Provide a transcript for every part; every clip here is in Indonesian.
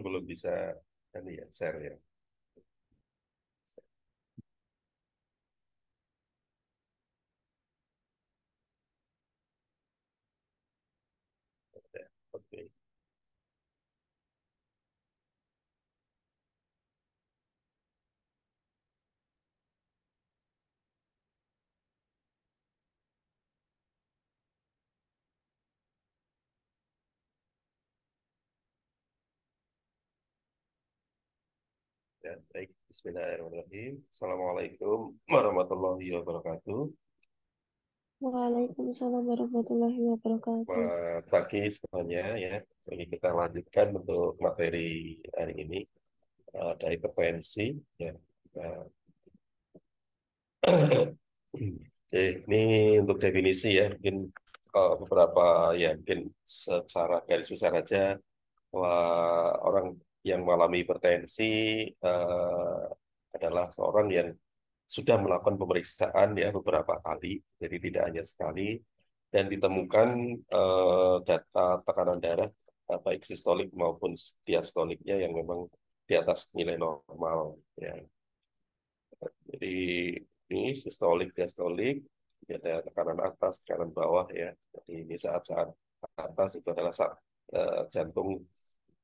belum bisa ini ya share ya. Ya, oke. Ya, baik. Bismillahirrahmanirrahim. Assalamualaikum warahmatullahi wabarakatuh. Waalaikumsalam warahmatullahi wabarakatuh. Selamat pagi semuanya ya. Jadi kita lanjutkan untuk materi hari ini ada hipertensi ya. Nah, Oke, ini untuk definisi ya, mungkin beberapa ya mungkin secara garis besar aja bahwa orang yang mengalami hipertensi eh, adalah seorang yang sudah melakukan pemeriksaan ya beberapa kali, jadi tidak hanya sekali, dan ditemukan data tekanan darah baik sistolik maupun diastoliknya yang memang di atas nilai normal ya. Jadi ini sistolik, diastolik, ya ada tekanan atas, tekanan bawah ya. Jadi ini saat-saat atas itu adalah saat jantung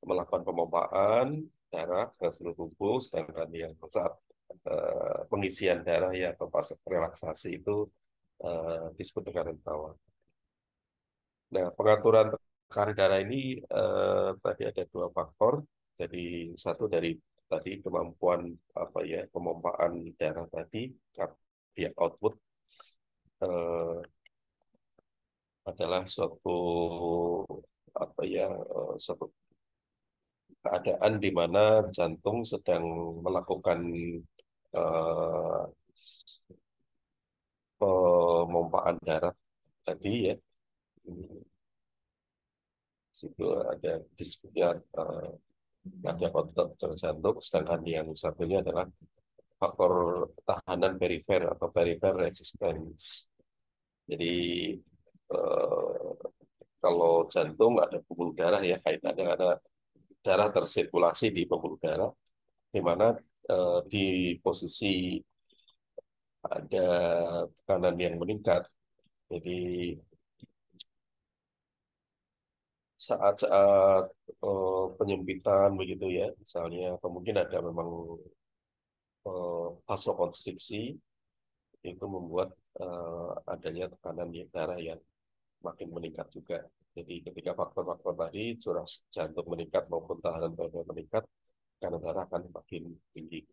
melakukan pemompaan darah ke seluruh tubuh, sedangkan yang saat pengisian darah ya atau pas relaksasi itu disebut tekanan bawah. Nah, pengaturan tekanan darah ini tadi ada dua faktor. Jadi satu dari tadi kemampuan apa ya pemompaan darah tadi, cardiac output eh, adalah suatu apa ya suatu keadaan di mana jantung sedang melakukan eh, pemompaan darah tadi ya. Situ ada disebutnya ada faktor jantung, sedangkan yang satunya adalah faktor tahanan perifer atau perifer resistance. Jadi eh, kalau jantung ada pembuluh darah ya kaitannya ada darah tersirkulasi di pembuluh darah, di mana di posisi ada tekanan yang meningkat. Jadi saat-saat penyempitan begitu ya, misalnya, atau mungkin ada memang vasokonstriksi itu membuat adanya tekanan di darah yang makin meningkat juga. Jadi ketika faktor-faktor tadi curah jantung meningkat maupun tahanan darah meningkat, tekanan darah akan makin tinggi.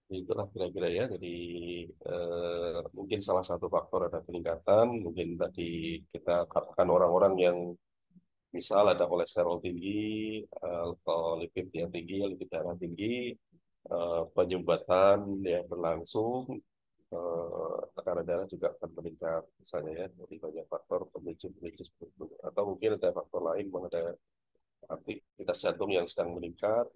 Itulah kira-kira ya. Jadi mungkin salah satu faktor ada peningkatan. Mungkin tadi kita katakan orang-orang yang misal ada kolesterol tinggi, atau lipid yang tinggi, lipid darah tinggi, penyumbatan yang berlangsung, tekanan darah juga akan meningkat misalnya ya. Jadi banyak faktor pemicu-pemicu seperti itu. Atau mungkin ada faktor lain, ada aktivitas jantung yang sedang meningkat,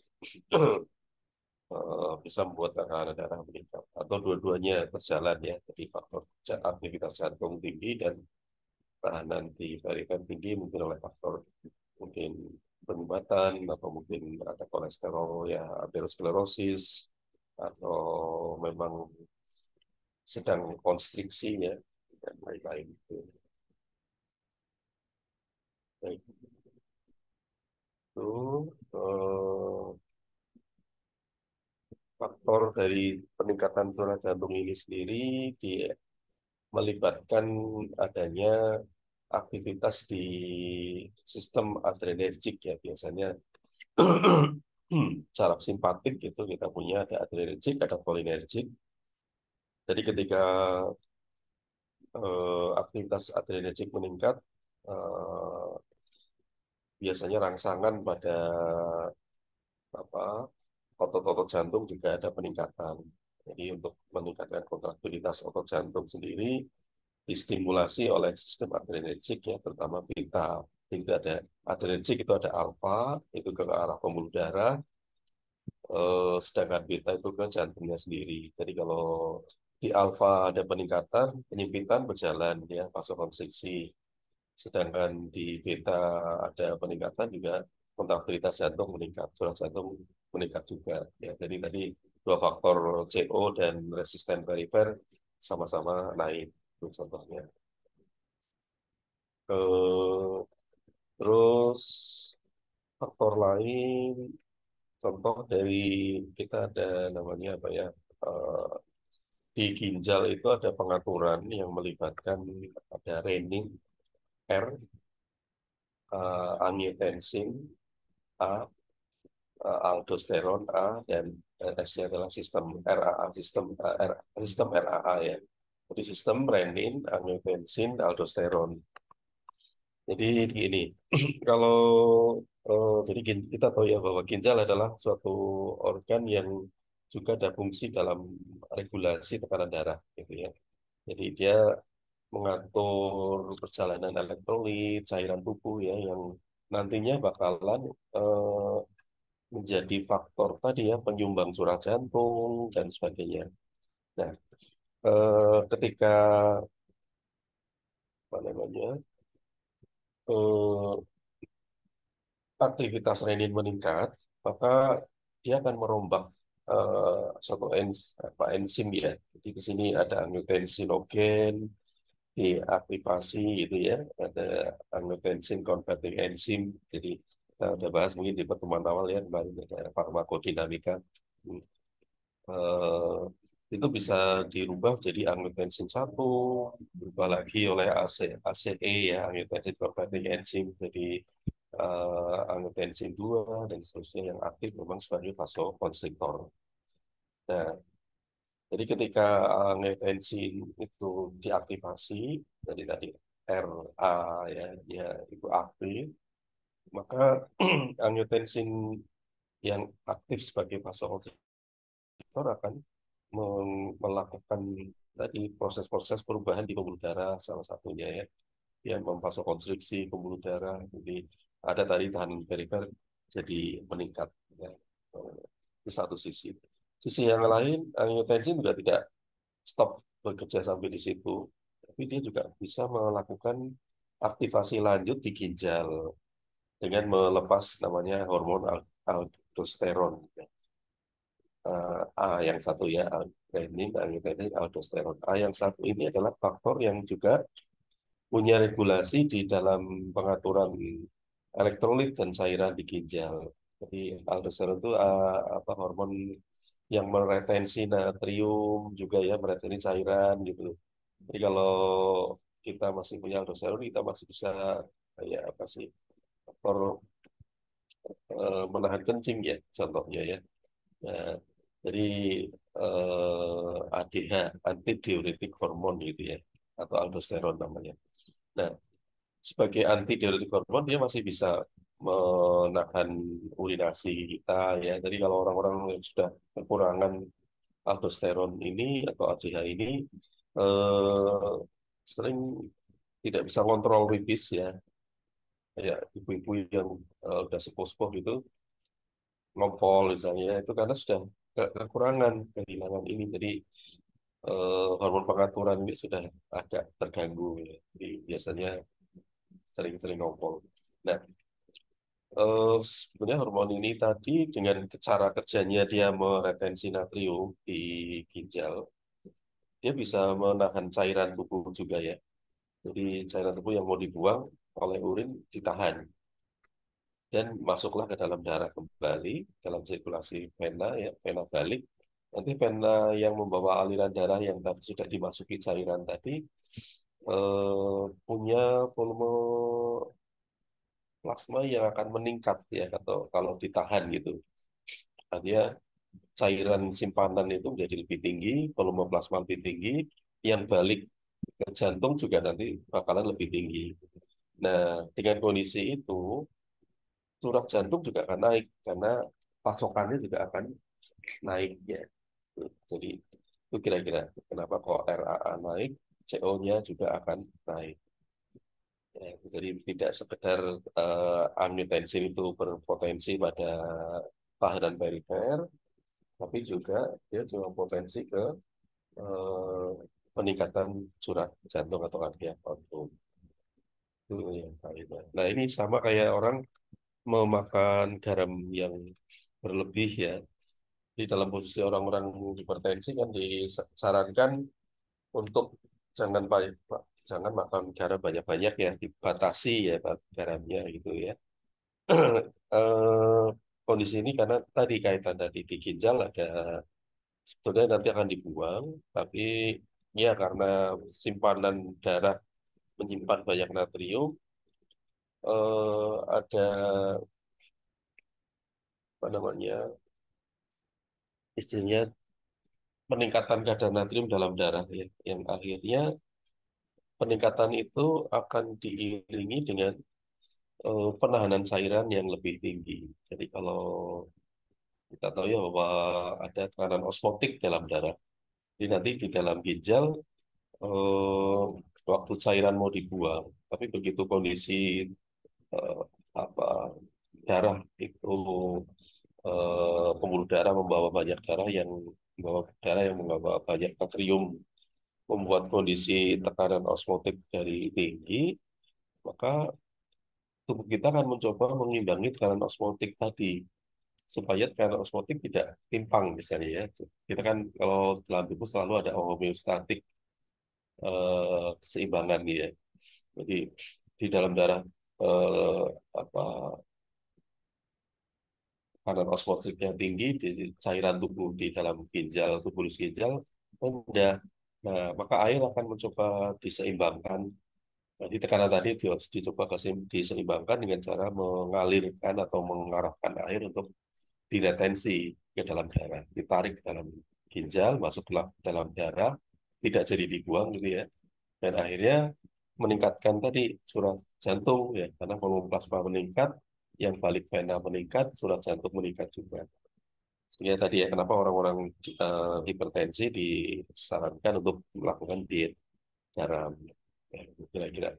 bisa membuat tekanan darah meningkat. Atau dua-duanya berjalan ya. Jadi faktor aktivitas jantung tinggi dan tahanan di perifer tinggi mungkin oleh faktor mungkin penyumbatan atau mungkin ada kolesterol ya aterosklerosis atau memang sedang konstriksi ya dan lain-lain itu. Baik, itu faktor dari peningkatan curah jantung ini sendiri di melibatkan adanya aktivitas di sistem adrenergik ya biasanya. Saraf simpatik itu kita punya ada adrenergik, ada cholinergik. Jadi ketika aktivitas adrenergik meningkat, eh, biasanya rangsangan pada apa otot-otot jantung juga ada peningkatan. Jadi untuk meningkatkan kontraktilitas otot jantung sendiri distimulasi oleh sistem adrenergik ya, terutama beta. Jadi ada adrenergik itu ada alfa itu ke arah pembuluh darah, sedangkan beta itu ke jantungnya sendiri. Jadi kalau di alfa ada peningkatan, penyempitan berjalan ya, vasokonstriksi. Sedangkan di beta ada peningkatan juga kontraktilitas jantung meningkat, saluran jantung meningkat juga. Ya, jadi tadi dua faktor CO dan resisten perifer sama-sama naik. Itu contohnya. Eh, terus faktor lain, contoh dari kita ada namanya apa ya? eh, di ginjal itu ada pengaturan yang melibatkan ada renin R, angiotensin A, aldosteron A, dan S-nya adalah sistem RAA, sistem RAA ya. Jadi sistem renin, angiotensin, aldosteron. Jadi gini, kalau jadi kita tahu ya bahwa ginjal adalah suatu organ yang juga ada fungsi dalam regulasi tekanan darah, gitu ya. Jadi dia mengatur perjalanan elektrolit, cairan tubuh ya, yang nantinya bakalan eh, menjadi faktor tadi ya penyumbang curah jantung dan sebagainya. Nah, ketika apa namanya eh, aktivitas renin meningkat, maka dia akan merombak suatu enzim ya. Jadi di sini ada angiotensinogen diaktifasi gitu ya, ada angiotensin converting enzim. Jadi kita udah bahas mungkin di pertemuan awal ya kemarin ada farmakodinamika. eh, itu bisa dirubah jadi angiotensin satu, berubah lagi oleh ACE ya, angiotensin converting enzim jadi angiotensin 2 dan seterusnya yang aktif memang sebagai vasokonstriktor. Nah, jadi ketika angiotensin itu diaktifasi, jadi tadi RA ya, dia itu aktif, maka angiotensin yang aktif sebagai vasokonstriktor akan melakukan tadi proses-proses perubahan di pembuluh darah salah satunya ya yang memvasokonstriksi pembuluh darah. Jadi ada tadi tahanan perifer jadi meningkat ya. Di satu sisi. Sisi yang lain angiotensin juga tidak stop bekerja sampai di situ, tapi dia juga bisa melakukan aktivasi lanjut di ginjal dengan melepas namanya hormon aldosteron. A yang satu ya, renin, angiotensin, aldosteron. A yang satu ini adalah faktor yang juga punya regulasi di dalam pengaturan elektrolit dan cairan di ginjal. Jadi aldosteron itu apa hormon yang meretensi natrium juga ya, meretensi cairan gitu. Jadi kalau kita masih punya aldosteron, kita masih bisa ya apa sih faktor menahan kencing ya, contohnya ya. Nah, jadi ADH, antidiuretik hormon gitu ya, atau aldosteron namanya. Nah, sebagai antidiuretik hormon dia masih bisa menahan urinasi kita ya. Jadi kalau orang-orang yang sudah kekurangan aldosteron ini atau ADH ini eh, sering tidak bisa kontrol pipis ya. Kayak ibu-ibu yang udah sepuh-sepuh gitu ngompol misalnya itu karena sudah kekurangan kehilangan ini. Jadi hormon pengaturan ini sudah agak terganggu ya. Jadi biasanya sering-sering ngompol. Nah, sebenarnya hormon ini tadi dengan cara kerjanya dia meretensi natrium di ginjal, dia bisa menahan cairan tubuh juga ya. Jadi cairan tubuh yang mau dibuang oleh urin ditahan dan masuklah ke dalam darah kembali dalam sirkulasi vena ya, vena balik. Nanti vena yang membawa aliran darah yang tadi sudah dimasuki cairan tadi punya volume plasma yang akan meningkat ya atau kalau ditahan gitu. Artinya cairan simpanan itu menjadi lebih tinggi, volume plasma lebih tinggi, yang balik ke jantung juga nanti bakalan lebih tinggi. Nah, dengan kondisi itu, curah jantung juga akan naik karena pasokannya juga akan naik ya. Jadi itu kira-kira kenapa kok RAA naik, CO-nya juga akan naik. Ya, jadi tidak sekedar angiotensin itu berpotensi pada tahanan perifer, tapi juga dia juga potensi ke eh, peningkatan curah jantung atau kardiak output. Itu yang kaidah. Nah ini sama kayak orang memakan garam yang berlebih ya. Di dalam posisi orang-orang hipertensi kan disarankan untuk jangan banyak, jangan makan garam banyak-banyak ya, dibatasi ya garamnya gitu ya. eh, Kondisi ini karena tadi kaitan tadi di ginjal ada sebetulnya nanti akan dibuang, tapi ya karena simpanan darah menyimpan banyak natrium, ada apa namanya istilahnya peningkatan kadar natrium dalam darah ya, yang akhirnya peningkatan itu akan diiringi dengan penahanan cairan yang lebih tinggi. Jadi kalau kita tahu ya bahwa ada tekanan osmotik dalam darah. Jadi nanti di dalam ginjal eh, waktu cairan mau dibuang, tapi begitu kondisi eh, apa darah itu pembuluh darah membawa banyak darah yang membawa banyak natrium, membuat kondisi tekanan osmotik dari tinggi, maka tubuh kita akan mencoba mengimbangi tekanan osmotik tadi supaya tekanan osmotik tidak timpang misalnya ya. Kita kan kalau dalam tubuh selalu ada homeostatik keseimbangan gitu ya. Jadi di dalam darah eh, apa kadar osmotik yang tinggi di cairan tubuh di dalam ginjal, tubulus ginjal rendah. Nah, maka air akan mencoba diseimbangkan. Jadi tekanan tadi dicoba diseimbangkan dengan cara mengalirkan atau mengarahkan air untuk diretensi ke dalam darah, ditarik ke dalam ginjal, masuk ke dalam darah, tidak jadi dibuang gitu ya. Dan akhirnya meningkatkan tadi curah jantung ya, karena volume plasma meningkat, yang balik vena meningkat, curah jantung meningkat juga. Sehingga tadi ya kenapa orang-orang hipertensi disarankan untuk melakukan diet garam. Ya, kira-kira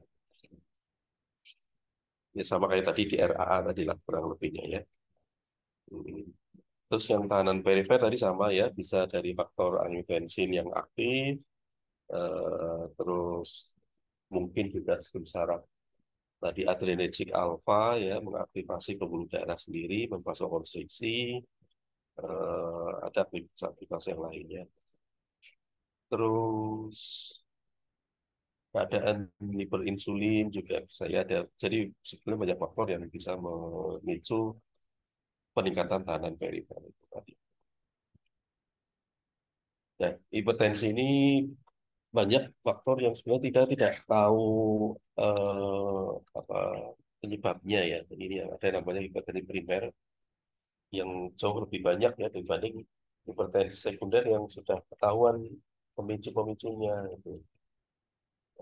ya sama kayak tadi di RAA tadi lah kurang lebihnya ya. Hmm. Terus yang tahanan perifer tadi sama ya, bisa dari faktor angiotensin yang aktif, terus mungkin juga sistem saraf tadi adrenergic alfa ya mengaktifasi pembuluh darah sendiri, vasokonstriksi, ada aktivitas yang lainnya. Terus keadaan hiperinsulin juga bisa ya ada. Jadi sebenarnya banyak faktor yang bisa memicu peningkatan tahanan perifer itu tadi. Nah, hipertensi ini banyak faktor yang sebenarnya tidak tidak tahu apa penyebabnya ya. Jadi ini yang ada namanya hipertensi primer yang jauh lebih banyak ya dibanding hipertensi sekunder yang sudah ketahuan pemicu-pemicunya itu.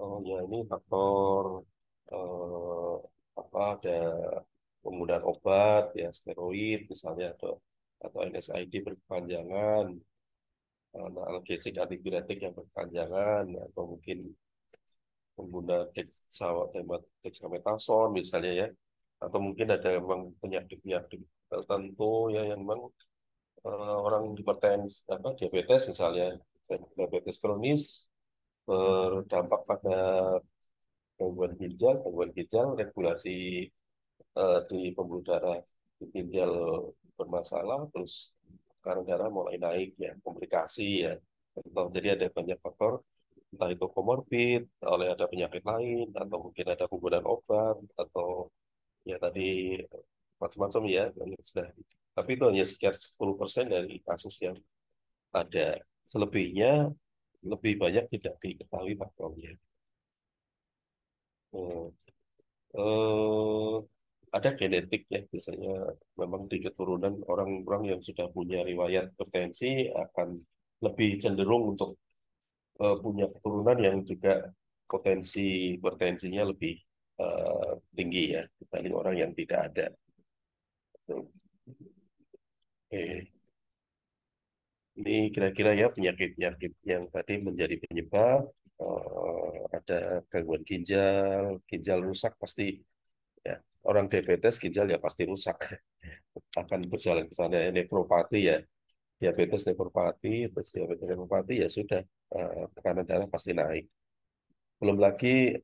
Oh ya ini faktor eh, apa ada penggunaan obat ya steroid misalnya atau NSAID berkepanjangan, analgesik antipiretik yang berkepanjangan atau mungkin pengguna dexamethasone misalnya ya atau mungkin ada memang penyakit-penyakit tertentu ya yang memang orang hipertensi apa diabetes misalnya diabetes kronis berdampak pada gangguan ginjal regulasi di pembuluh darah di ginjal bermasalah terus tekanan darah mulai naik ya komplikasi ya. Jadi ada banyak faktor entah itu komorbid oleh ada penyakit lain atau mungkin ada penggunaan obat atau ya tadi macam-macam ya yang sudah tapi itu hanya sekitar 10% dari kasus yang ada selebihnya lebih banyak tidak diketahui faktornya. Hmm. eh, ada genetik ya biasanya memang di keturunan orang-orang yang sudah punya riwayat hipertensi akan lebih cenderung untuk punya keturunan yang juga potensi hipertensinya lebih tinggi ya dibanding orang yang tidak ada. Oke. Ini kira-kira ya penyakit-penyakit yang tadi menjadi penyebab ada gangguan ginjal, ginjal rusak pasti ya. Orang diabetes ginjal ya pasti rusak. Akan berjalan ke sana nefropati ya. Diabetes nefropati, terus diabetes nefropati ya sudah tekanan darah pasti naik. Belum lagi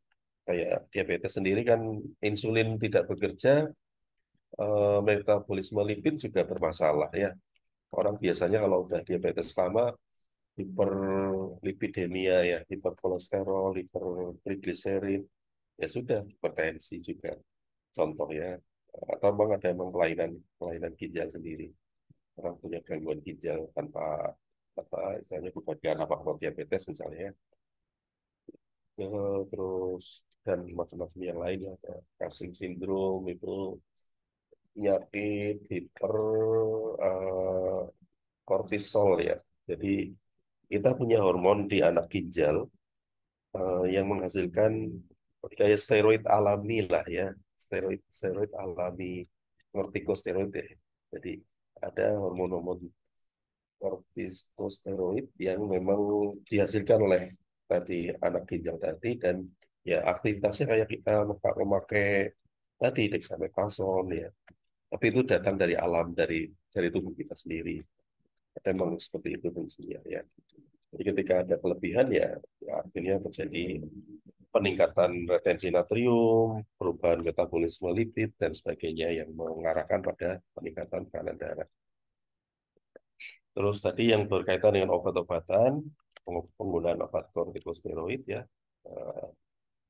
kayak diabetes sendiri kan insulin tidak bekerja, metabolisme lipid juga bermasalah ya. Orang biasanya kalau udah diabetes lama hiperlipidemia ya, hiperkolesterol, hipertrigliserid, ya sudah hipertensi juga contoh ya. Atau memang ada emang kelainan kelainan ginjal sendiri. Orang punya gangguan ginjal tanpa apa misalnya bukan karena faktor diabetes misalnya ya. Terus dan macam-macam yang lain ya, ada Cushing syndrome itu penyakit hiper eh, kortisol ya. Jadi kita punya hormon di anak ginjal yang menghasilkan kayak steroid alami lah ya, steroid steroid alami, kortikosteroid ya. Jadi ada hormon-hormon kortikosteroid yang memang dihasilkan oleh tadi anak ginjal tadi dan ya aktivitasnya kayak kita memakai tadi dexamethasone ya. Tapi itu datang dari alam dari tubuh kita sendiri. Memang seperti itu fungsinya ya. Jadi ketika ada kelebihan ya, ya akhirnya terjadi peningkatan retensi natrium, perubahan metabolisme lipid dan sebagainya yang mengarahkan pada peningkatan tekanan darah. Terus tadi yang berkaitan dengan obat-obatan, penggunaan obat kortikosteroid ya, eh,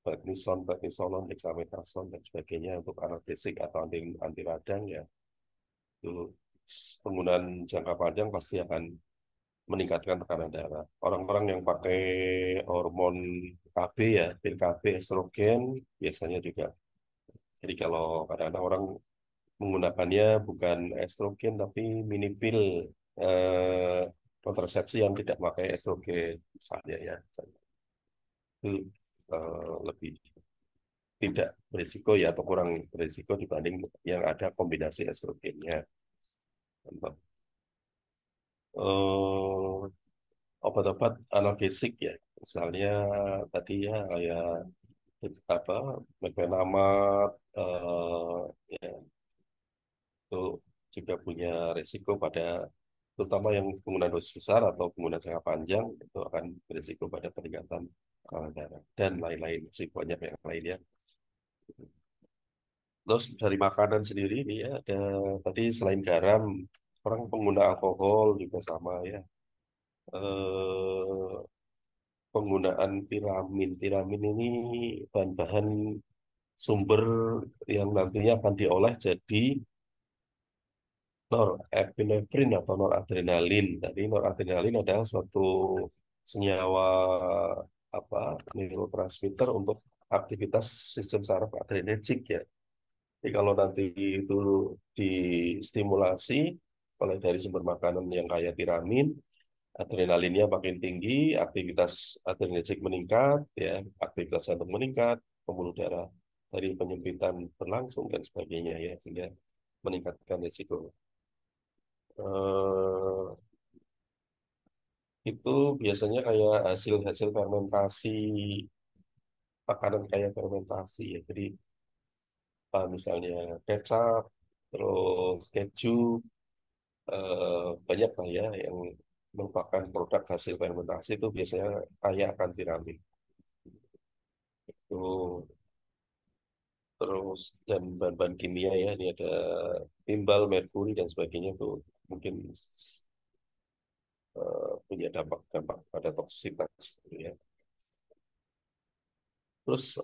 prednison, prednisolon, dexamethasone dan sebagainya untuk analgesik atau anti radang ya, itu penggunaan jangka panjang pasti akan meningkatkan tekanan darah. Orang-orang yang pakai hormon KB ya, pil KB, estrogen, biasanya juga. Jadi kalau kadang-kadang orang menggunakannya bukan estrogen tapi mini pil eh, kontrasepsi yang tidak pakai estrogen, misalnya ya. Itu lebih tidak berisiko ya atau kurang berisiko dibanding yang ada kombinasi estrogennya. Eh, Obat-obat analgesik ya, misalnya tadi ya kayak apa mefenamic ya itu juga punya resiko pada terutama yang penggunaan dosis besar atau penggunaan jangka panjang itu akan berisiko pada peningkatan tekanan darah dan lain-lain masih banyak yang lainnya. Terus dari makanan sendiri ini ya ada tadi selain garam orang pengguna alkohol juga sama ya. Eh, Penggunaan tiramin. Tiramin ini bahan-bahan sumber yang nantinya akan diolah jadi norepinefrin atau noradrenalin. Tadi noradrenalin adalah suatu senyawa apa neurotransmitter untuk aktivitas sistem saraf adrenergik ya. Jadi kalau nanti itu distimulasi oleh dari sumber makanan yang kaya tiramin, adrenalinnya makin tinggi, aktivitas adrenergik meningkat, ya, aktivitas jantung meningkat, pembuluh darah dari penyempitan berlangsung dan sebagainya ya, sehingga meningkatkan risiko. Eh, itu biasanya kayak hasil-hasil fermentasi, makanan kayak fermentasi ya. Jadi misalnya kecap, terus keju, banyak lah ya yang merupakan produk hasil fermentasi itu biasanya kaya akan tiramin. Itu terus dan bahan-bahan kimia ya ini ada timbal, merkuri dan sebagainya tuh mungkin punya dampak-dampak pada toksitas gitu ya. Terus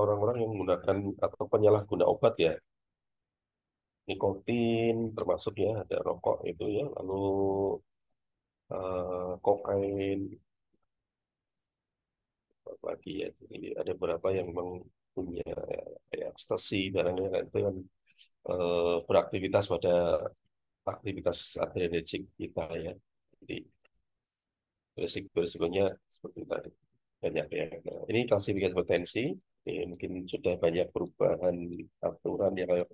orang-orang yang menggunakan atau penyalahguna obat ya, nikotin termasuk ya ada rokok itu ya, lalu kokain apa lagi ya, jadi ada beberapa yang memang punya kayak ekstasi barangnya kan, itu kan beraktivitas pada aktivitas adrenergik kita ya. Jadi resikonya seperti tadi banyak ya. Nah, ini klasifikasi potensi. Mungkin sudah banyak perubahan aturan yang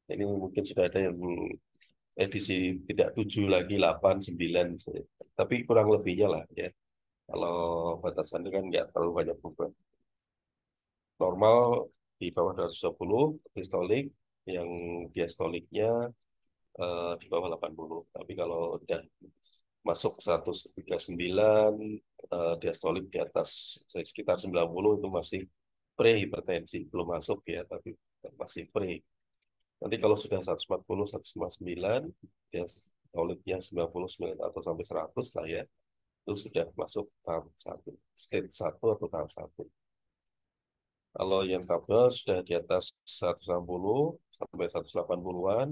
Ini mungkin sudah ada yang edisi tidak 7 lagi, 8 9, tapi kurang lebihnya lah ya. Kalau batasannya kan nggak terlalu banyak beban. Normal di bawah 220 distolik, yang diastoliknya di bawah 80. Tapi kalau udah masuk 139, diastolik di atas sekitar 90 itu masih prehipertensi, belum masuk ya, tapi masih pre. Nanti kalau sudah 140, 159, diastoliknya 99 atau sampai 100 lah ya, itu sudah masuk tahap satu, stage satu atau tahap satu. Kalau yang tabel sudah di atas 160 sampai 180-an,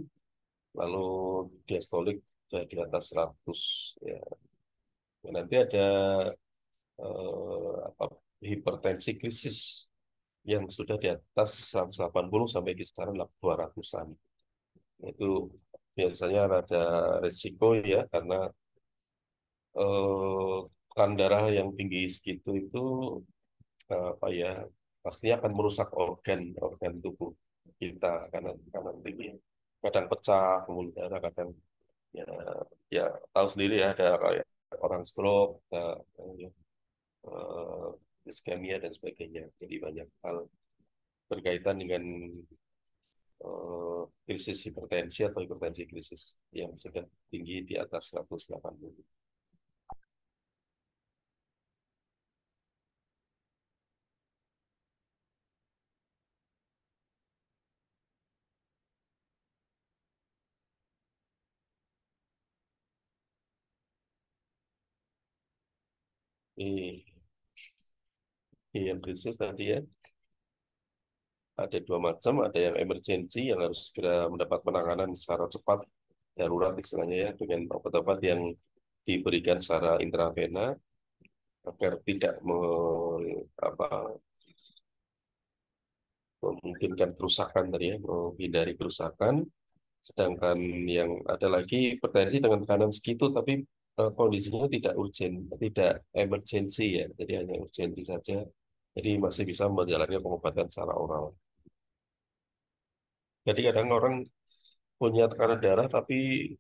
lalu diastolik sudah di atas 100 ya. Nanti ada apa, hipertensi krisis yang sudah di atas 180 sampai kisaran 200-an. Itu biasanya ada resiko ya, karena tekanan darah yang tinggi segitu itu apa ya, pastinya akan merusak organ tubuh kita karena tinggi. Kadang pecah pembuluh darah, kadang ya, ya tahu sendiri ya, ada kayak orang stroke, ada, iskemia dan sebagainya. Jadi banyak hal berkaitan dengan krisis hipertensi atau hipertensi krisis yang sudah tinggi di atas 180. Ini, ini yang krisis tadi ya, ada dua macam, ada yang emergency yang harus segera mendapat penanganan secara cepat, darurat istilahnya ya, dengan obat-obat yang diberikan secara intravena agar tidak apa, memungkinkan kerusakan tadi ya, menghindari kerusakan. Sedangkan yang ada lagi hipertensi dengan tekanan segitu, tapi kondisinya tidak urgent, tidak emergency ya, jadi hanya urgensi saja. Jadi masih bisa menjalani pengobatan secara oral. Jadi kadang orang punya tekanan darah tapi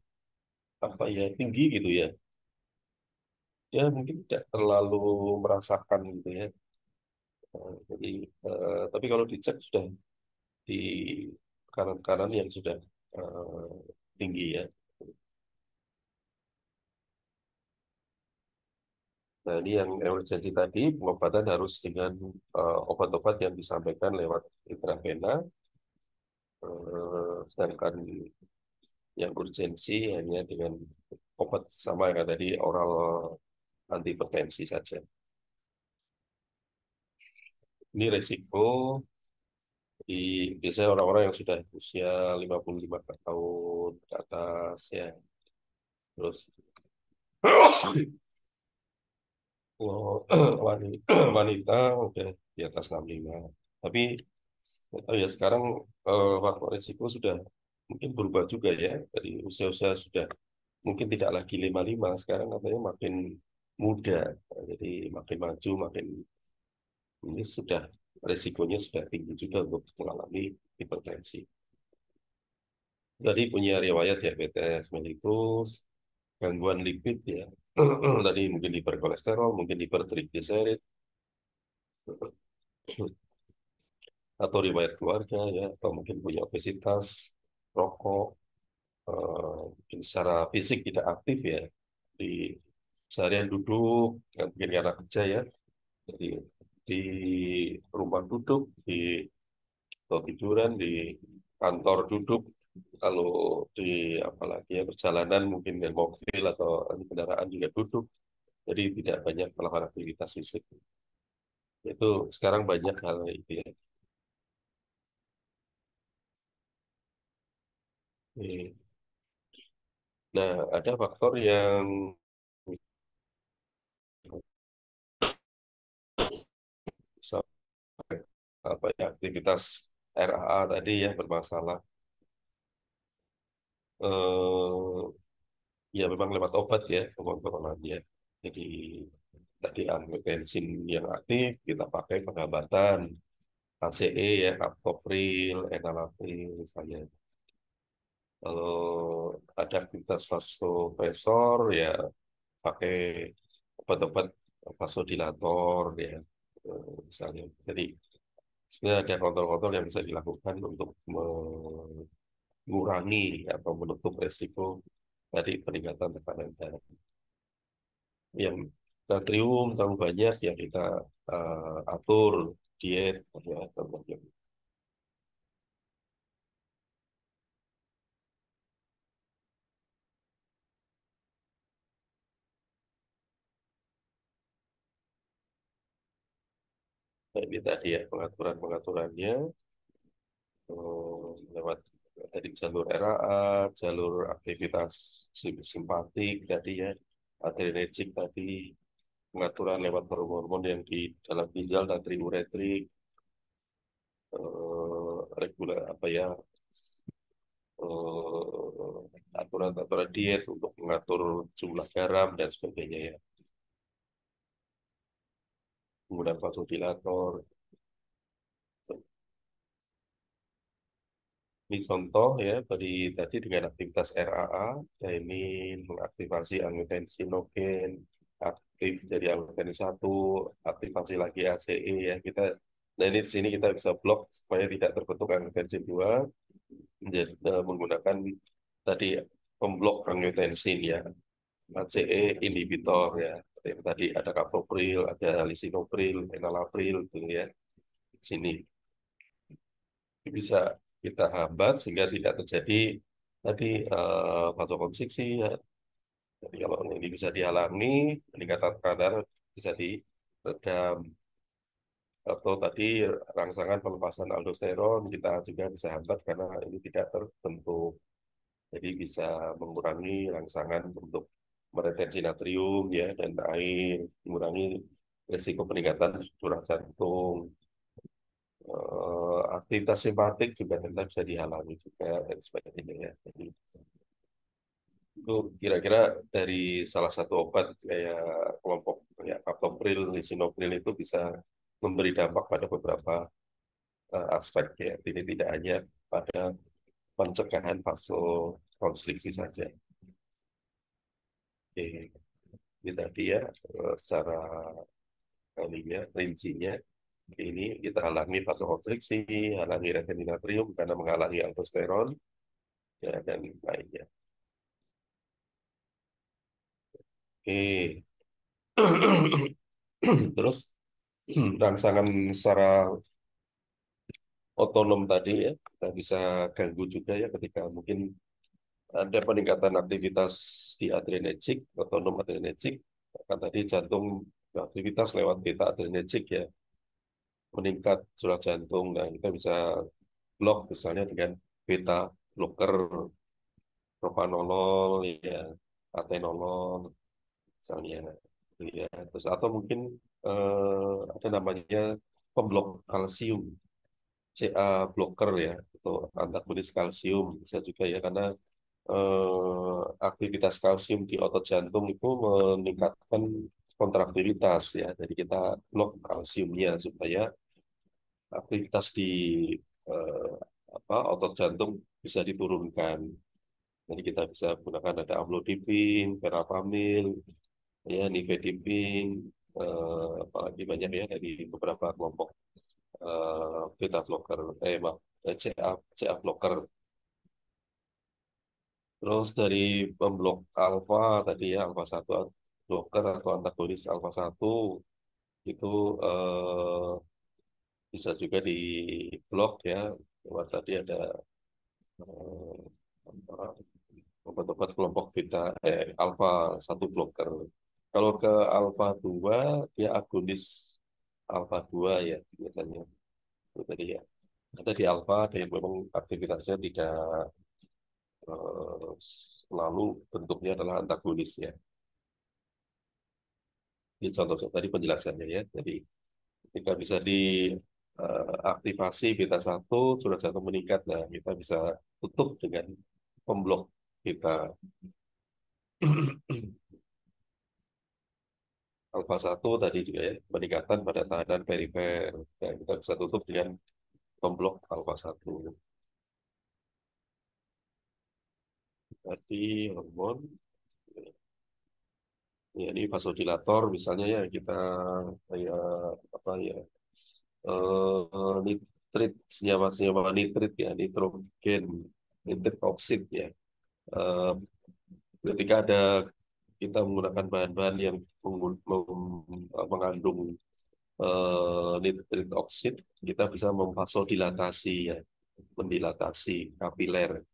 apa ya, tinggi gitu ya, dia mungkin tidak terlalu merasakan gitu ya. Jadi tapi kalau dicek sudah di tekanan-tekanan yang sudah eh, tinggi ya. Nah, ini yang emergency tadi, pengobatan harus dengan obat-obat yang disampaikan lewat intravena, sedangkan yang urgensi hanya dengan obat sama yang tadi, oral antihipertensi saja. Ini resiko di biasanya orang-orang yang sudah usia 55 tahun ke atas ya. Terus kalau wanita udah di atas 65. Tapi nggak tahu ya, sekarang faktor risiko sudah mungkin berubah juga ya. Dari usia-usia sudah mungkin tidak lagi 55, sekarang katanya makin muda. Jadi makin maju, makin ini sudah resikonya sudah tinggi juga untuk mengalami hipertensi. Jadi punya riwayat diabetes mellitus, gangguan lipid ya. Tadi mungkin hiperkolesterol, mungkin hipertrigliserid, atau riwayat keluarga ya, atau mungkin punya obesitas, rokok, mungkin secara fisik tidak aktif ya, di seharian duduk, mungkin karena kerja ya, jadi di rumah duduk, di atau tiduran, di kantor duduk, kalau di apalagi ya perjalanan mungkin dengan mobil atau kendaraan juga duduk, jadi tidak banyak melakukan aktivitas fisik. Itu sekarang banyak hal itu ya. Nah, ada faktor yang bisa, apa ya, aktivitas RAA tadi ya bermasalah. Eh, ya memang lewat obat ya, obat-obatannya. Jadi tadi angiotensin yang aktif kita pakai penghambatan, ACE ya, captopril, enalapril misalnya. Kalau ada aktivitas vasopresor ya pakai obat-obat vasodilator ya, misalnya. Jadi sebenarnya ada kontrol-kontrol yang bisa dilakukan untuk mengurangi atau menutup resiko tadi peningkatan tekanan darah. Yang natrium terlalu banyak yang kita atur diet ya, terbanyak. Nah, ini tadi ya pengaturan-pengaturannya lewat dari jalur RAA, jalur aktivitas simpatik tadi ya, adrenergik tadi, pengaturan lewat hormon-hormon yang di dalam ginjal, natriuretrik, regular apa ya, aturan-aturan diet untuk mengatur jumlah garam dan sebagainya ya, penggunaan vasodilator. Ini contoh ya dari tadi dengan aktivitas RAA, ya ini mengaktifasi angiotensinogen, aktif jadi angiotensin satu, aktifasi lagi ACE ya kita. Nah ini di sini kita bisa blok supaya tidak terbentuk angiotensin 2 menjadi, menggunakan tadi pemblok angiotensin ya, ACE inhibitor ya. Yang tadi ada captopril, ada lisinopril, enalapril gitu ya. Di sini bisa kita hambat sehingga tidak terjadi tadi vasokonstriksi ya. Jadi kalau ini bisa dihalangi, peningkatan kadar bisa diredam. Atau tadi rangsangan pelepasan aldosteron kita juga bisa hambat karena ini tidak terbentuk. Jadi bisa mengurangi rangsangan untuk meretensi natrium ya dan air, mengurangi risiko peningkatan curah jantung. Aktivitas simpatik juga tetap bisa dihalangi juga dan sebagainya ya. Jadi itu kira-kira dari salah satu obat kayak kelompok ya captopril, lisinopril itu bisa memberi dampak pada beberapa aspek ya. Ini tidak hanya pada pencegahan vasokonstriksi saja. Oke, ini tadi ya secara ininya, rincinya. Ini kita halangi vasokonstriksi, halangi retensi natrium karena menghalangi aldosteron ya, dan lainnya. Oke. Terus rangsangan secara otonom tadi ya, kita bisa ganggu juga ya ketika mungkin ada peningkatan aktivitas di adrenergik, otonom adrenergik, kan tadi jantung aktivitas lewat beta adrenergik ya, meningkat curah jantung, dan kita bisa blok misalnya dengan beta blocker, propanolol ya, atenolol misalnya. Ya, terus atau mungkin ada namanya pemblok kalsium, CA blocker ya, atau antagonis kalsium bisa juga ya karena aktivitas kalsium di otot jantung itu meningkatkan kontraktilitas ya. Jadi kita blok kalsiumnya supaya aktivitas di eh, otot jantung bisa diturunkan. Jadi kita bisa gunakan ada amlodipin, verapamil, ya nifedipin, apalagi banyak ya dari beberapa kelompok beta blocker, maaf, CA blocker. Terus dari pemblok alfa tadi ya, alfa satu blocker atau antagonis alfa satu itu bisa juga di blok ya. Lewat tadi ada eh, apa, obat-obat kelompok beta alfa satu blocker. Kalau ke alfa 2 dia agonis alfa 2 ya biasanya. Itu tadi ya. Ada di alfa ada yang memang aktivitasnya tidak eh, selalu bentuknya adalah antagonis ya. Ini contoh tadi penjelasannya ya. Jadi ketika bisa diaktifasi beta satu sudah satu meningkat, nah kita bisa tutup dengan pemblok beta alfa satu tadi juga ya, peningkatan pada tahanan perifer. Dan kita bisa tutup dengan pemblok alfa satu. tadi hormon, ya ini vasodilator misalnya ya kita kayak apa ya, nitrit, senyawa-senyawa nitrit ya, nitrogen, nitrit oksid ya. Eh, Ketika ada kita menggunakan bahan-bahan yang mengandung nitrit oksid, kita bisa memvasodilatasi ya, mendilatasi kapiler.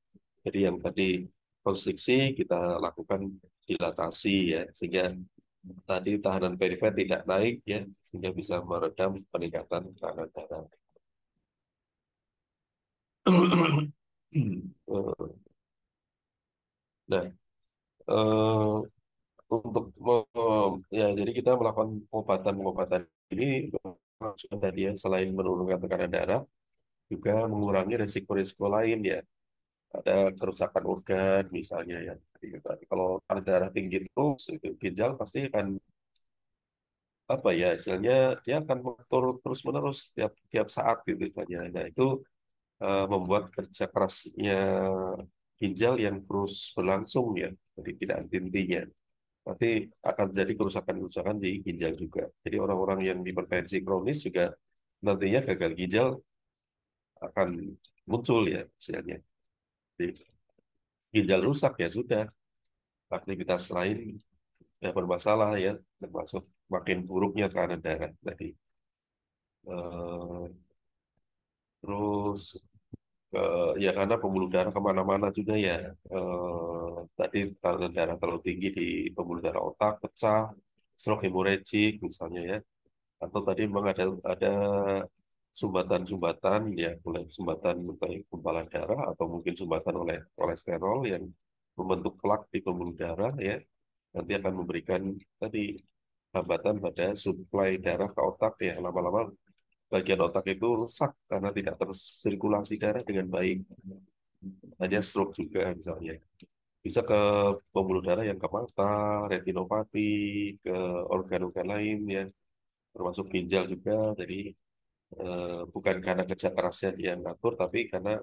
Jadi yang tadi konstriksi kita lakukan dilatasi ya, sehingga tadi tahanan perifer tidak naik ya, sehingga bisa meredam peningkatan tekanan darah. Nah, eh, untuk ya jadi kita melakukan pengobatan-pengobatan ini juga tadi ya, selain menurunkan tekanan darah, juga mengurangi risiko-risiko lain ya. Ada kerusakan organ misalnya ya. Jadi, kalau tekanan darah tinggi terus, itu ginjal pasti akan apa ya istilahnya, dia akan mengatur terus-menerus tiap tiap saat gitu istilahnya. Nah, itu membuat kerja kerasnya ginjal yang terus berlangsung ya, jadi tidak henti-hentinya. Nanti akan jadi kerusakan-kerusakan di ginjal juga. Jadi orang-orang yang hipertensi kronis juga nantinya gagal ginjal akan muncul ya istilahnya. Jadi ginjal rusak ya sudah, aktivitas lain ya bermasalah ya, termasuk makin buruknya tekanan darah tadi. Eh, Terus ya karena pembuluh darah kemana-mana juga ya. Tadi tekanan darah terlalu tinggi di pembuluh darah otak pecah, stroke hemorragik misalnya ya. Atau tadi memang ada sumbatan-sumbatan ya, mulai sumbatan mulai gumpalan darah atau mungkin sumbatan oleh kolesterol yang membentuk plak di pembuluh darah ya, nanti akan memberikan tadi hambatan pada suplai darah ke otak ya, lama-lama bagian otak itu rusak karena tidak tersirkulasi darah dengan baik. Hanya stroke juga misalnya. Bisa ke pembuluh darah yang ke mata, retinopati, ke organ-organ lain ya, termasuk ginjal juga. Jadi bukan karena kerja kerasnya dia ngatur, tapi karena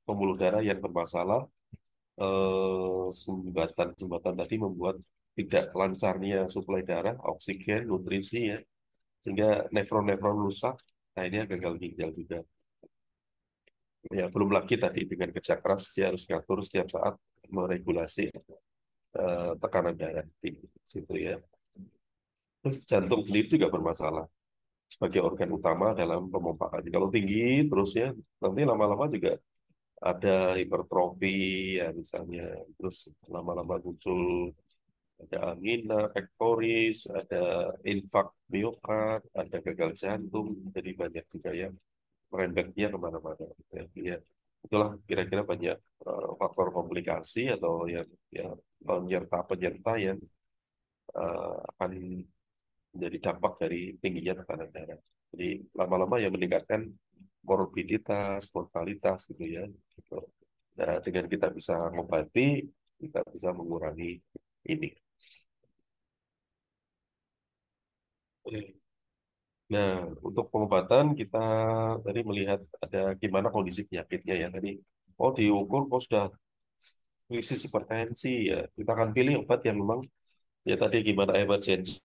pembuluh darah yang bermasalah, sumbatan-sumbatan tadi membuat tidak lancarnya suplai darah, oksigen, nutrisi ya, sehingga nefron-nefron rusak. Nah ini gagal ginjal juga. Ya, belum lagi tadi dengan kerja keras dia harus ngatur setiap saat meregulasi tekanan darah di situ ya. Terus jantung sendiri juga bermasalah sebagai organ utama dalam pemompaan. Kalau tinggi terus ya, nanti lama-lama juga ada hipertrofi ya misalnya, terus lama-lama muncul ada angina pectoris, ada infak miokard, ada gagal jantung, jadi banyak juga yang merembetnya kemana-mana. Ya, itulah kira-kira banyak faktor komplikasi atau yang ya, penyerta-penyerta yang akan menjadi dampak dari tingginya tekanan darah. Jadi lama-lama yang meningkatkan morbiditas, mortalitas gitu ya. Gitu. Nah, dengan kita bisa mengobati, kita bisa mengurangi ini. Nah, untuk pengobatan kita tadi melihat ada gimana kondisi penyakitnya ya. Tadi, oh diukur, oh sudah krisis hipertensi ya. Kita akan pilih obat yang memang ya tadi gimana emergensi